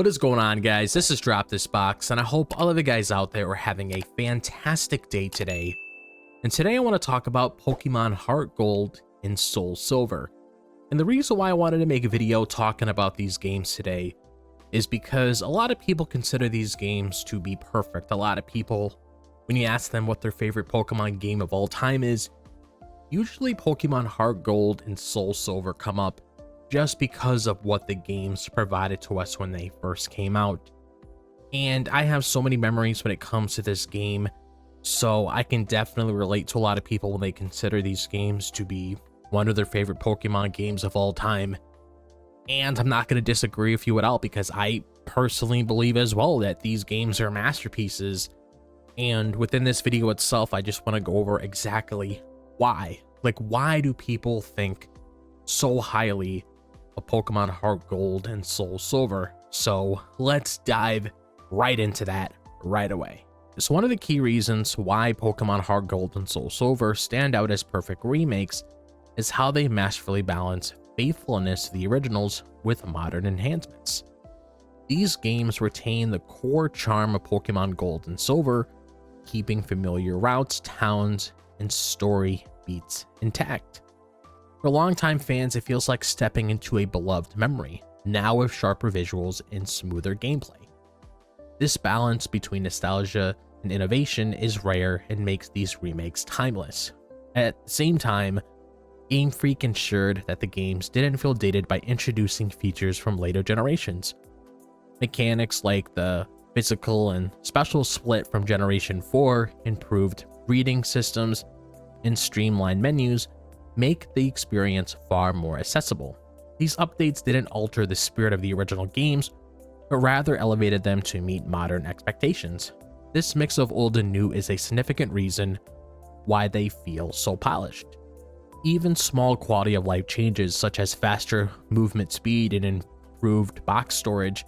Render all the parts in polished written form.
is going on, guys? This is DropThisBox, and I hope all of the guys out there are having a fantastic day today. And today I want to talk about Pokemon HeartGold and SoulSilver. And the reason why I wanted to make a video talking about these games today is because a lot of people consider these games to be perfect. A lot of people, when you ask them what their favorite Pokemon game of all time is, usually Pokemon HeartGold and SoulSilver come up just because of what the games provided to us when they first came out. And I have so many memories when it comes to this game, so I can definitely relate to a lot of people when they consider these games to be one of their favorite Pokemon games of all time. And I'm not going to disagree with you at all, because I personally believe as well that these games are masterpieces. And within this video itself, I just want to go over exactly why. Like, why do people think so highly of Pokemon HeartGold and SoulSilver? So let's dive right into that right away. So one of the key reasons why Pokemon HeartGold and SoulSilver stand out as perfect remakes is how they masterfully balance faithfulness to the originals with modern enhancements. These games retain the core charm of Pokemon Gold and Silver, keeping familiar routes, towns, and story beats intact. For longtime fans, it feels like stepping into a beloved memory, now with sharper visuals and smoother gameplay. This balance between nostalgia and innovation is rare and makes these remakes timeless. At the same time, Game Freak ensured that the games didn't feel dated by introducing features from later generations. Mechanics like the physical and special split from Generation 4, improved breeding systems, and streamlined menus make the experience far more accessible. These updates didn't alter the spirit of the original games, but rather elevated them to meet modern expectations. This mix of old and new is a significant reason why they feel so polished. Even small quality of life changes, such as faster movement speed and improved box storage,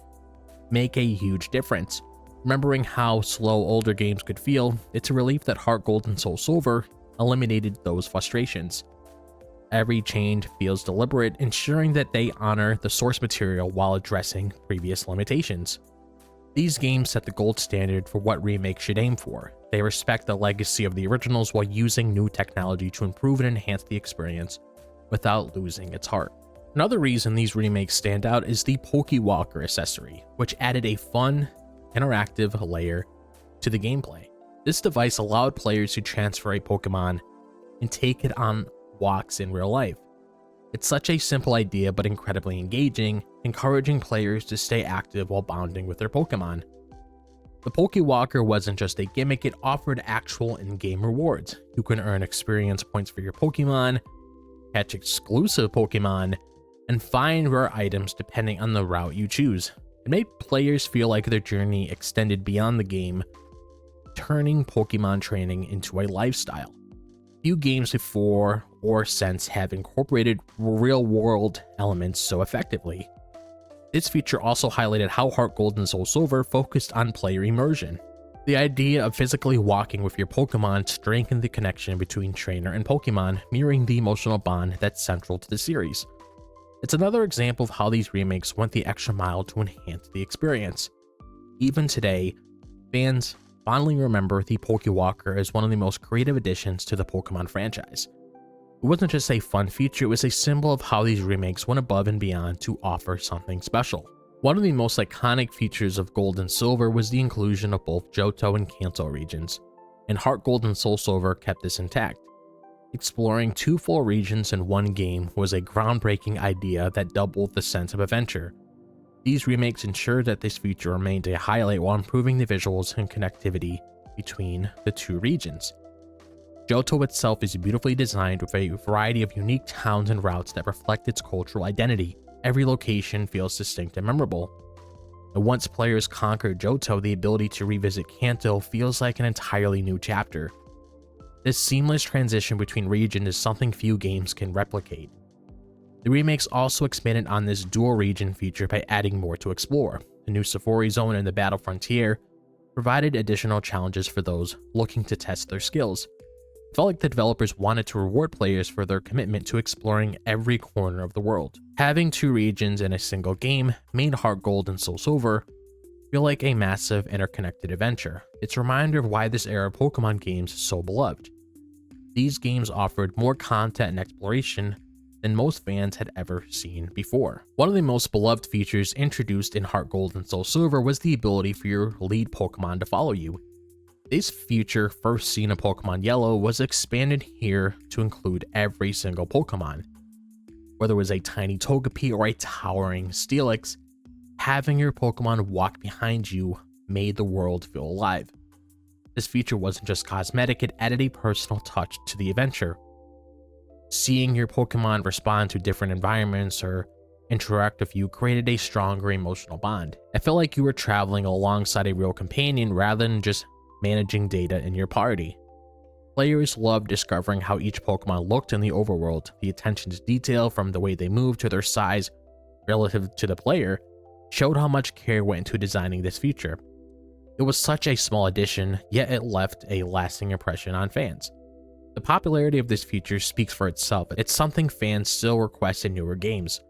make a huge difference. Remembering how slow older games could feel, it's a relief that HeartGold and SoulSilver eliminated those frustrations. Every change feels deliberate, ensuring that they honor the source material while addressing previous limitations. These games set the gold standard for what remakes should aim for. They respect the legacy of the originals while using new technology to improve and enhance the experience without losing its heart. Another reason these remakes stand out is the PokeWalker accessory, which added a fun, interactive layer to the gameplay. This device allowed players to transfer a Pokemon and take it on walks in real life. It's such a simple idea but incredibly engaging, encouraging players to stay active while bonding with their Pokemon. The PokeWalker wasn't just a gimmick, it offered actual in-game rewards. You can earn experience points for your Pokemon, catch exclusive Pokemon, and find rare items depending on the route you choose. It made players feel like their journey extended beyond the game, turning Pokemon training into a lifestyle. Few games before or since have incorporated real-world elements so effectively. This feature also highlighted how HeartGold and SoulSilver focused on player immersion. The idea of physically walking with your Pokemon strengthened the connection between trainer and Pokemon, mirroring the emotional bond that's central to the series. It's another example of how these remakes went the extra mile to enhance the experience. Even today, fans fondly remember the PokeWalker as one of the most creative additions to the Pokemon franchise. It wasn't just a fun feature, it was a symbol of how these remakes went above and beyond to offer something special. One of the most iconic features of Gold and Silver was the inclusion of both Johto and Kanto regions, and HeartGold and SoulSilver kept this intact. Exploring two full regions in one game was a groundbreaking idea that doubled the sense of adventure. These remakes ensured that this feature remained a highlight while improving the visuals and connectivity between the two regions. Johto itself is beautifully designed with a variety of unique towns and routes that reflect its cultural identity. Every location feels distinct and memorable. And once players conquer Johto, the ability to revisit Kanto feels like an entirely new chapter. This seamless transition between regions is something few games can replicate. The remakes also expanded on this dual region feature by adding more to explore. The new Safari Zone and the Battle Frontier provided additional challenges for those looking to test their skills. It felt like the developers wanted to reward players for their commitment to exploring every corner of the world. Having 2 regions in a single game made HeartGold and SoulSilver feel like a massive interconnected adventure. It's a reminder of why this era of Pokemon games is so beloved. These games offered more content and exploration than most fans had ever seen before. One of the most beloved features introduced in HeartGold and SoulSilver was the ability for your lead Pokemon to follow you. This feature, first seen in Pokemon Yellow, was expanded here to include every single Pokemon. Whether it was a tiny Togepi or a towering Steelix, having your Pokemon walk behind you made the world feel alive. This feature wasn't just cosmetic, it added a personal touch to the adventure. Seeing your Pokemon respond to different environments or interact with you created a stronger emotional bond. It felt like you were traveling alongside a real companion rather than just managing data in your party. Players loved discovering how each Pokemon looked in the overworld. The attention to detail, from the way they moved to their size relative to the player, showed how much care went into designing this feature. It was such a small addition, yet it left a lasting impression on fans. The popularity of this feature speaks for itself. It's something fans still request in newer games.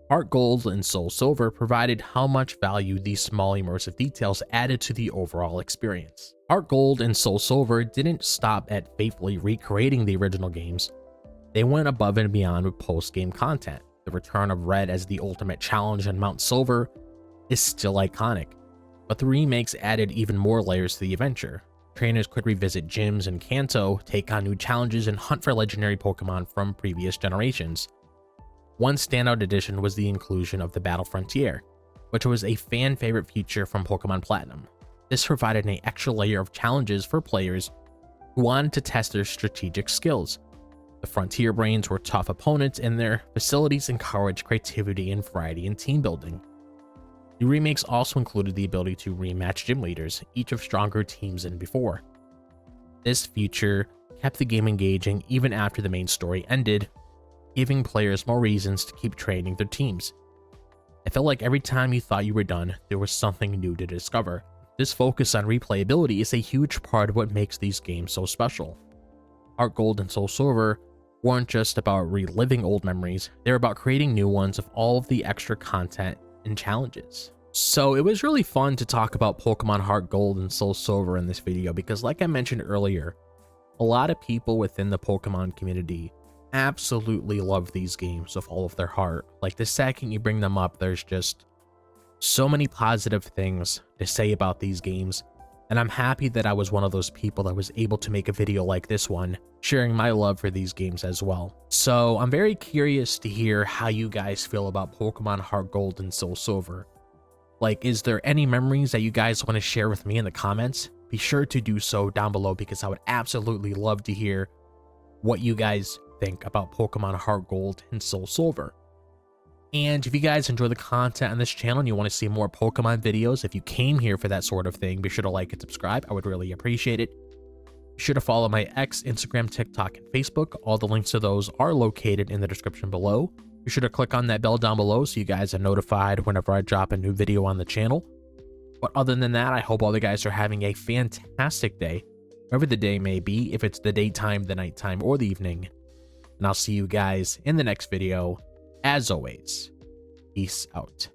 HeartGold and SoulSilver provided how much value these small immersive details added to the overall experience. HeartGold and SoulSilver didn't stop at faithfully recreating the original games. They went above and beyond with post-game content. The return of Red as the ultimate challenge on Mount Silver is still iconic, but the remakes added even more layers to the adventure. Trainers could revisit gyms in Kanto, take on new challenges, and hunt for legendary Pokemon from previous generations. One standout addition was the inclusion of the Battle Frontier, which was a fan-favorite feature from Pokemon Platinum. This provided an extra layer of challenges for players who wanted to test their strategic skills. The Frontier Brains were tough opponents, and their facilities encouraged creativity and variety in team building. The remakes also included the ability to rematch gym leaders, each of stronger teams than before. This feature kept the game engaging even after the main story ended, giving players more reasons to keep training their teams. It felt like every time you thought you were done, there was something new to discover. This focus on replayability is a huge part of what makes these games so special. HeartGold and SoulSilver weren't just about reliving old memories, they were about creating new ones with all of the extra content and challenges. So it was really fun to talk about Pokemon HeartGold and SoulSilver in this video because, like I mentioned earlier, a lot of people within the Pokemon community absolutely love these games with all of their heart. Like, the second you bring them up, there's just so many positive things to say about these games, and I'm happy that I was one of those people that was able to make a video like this one, sharing my love for these games as well. So I'm very curious to hear how you guys feel about Pokemon HeartGold and SoulSilver. Like, is there any memories that you guys want to share with me in the comments? Be sure to do so down below because I would absolutely love to hear what you guys think about Pokemon HeartGold and SoulSilver. And if you guys enjoy the content on this channel and you want to see more Pokemon videos, if you came here for that sort of thing, be sure to like and subscribe. I would really appreciate it. Be sure to follow my X, Instagram, TikTok, and Facebook. All the links to those are located in the description below. Be sure to click on that bell down below so you guys are notified whenever I drop a new video on the channel. But other than that, I hope all the guys are having a fantastic day, wherever the day may be, if it's the daytime, the nighttime, or the evening. And I'll see you guys in the next video. As always, peace out.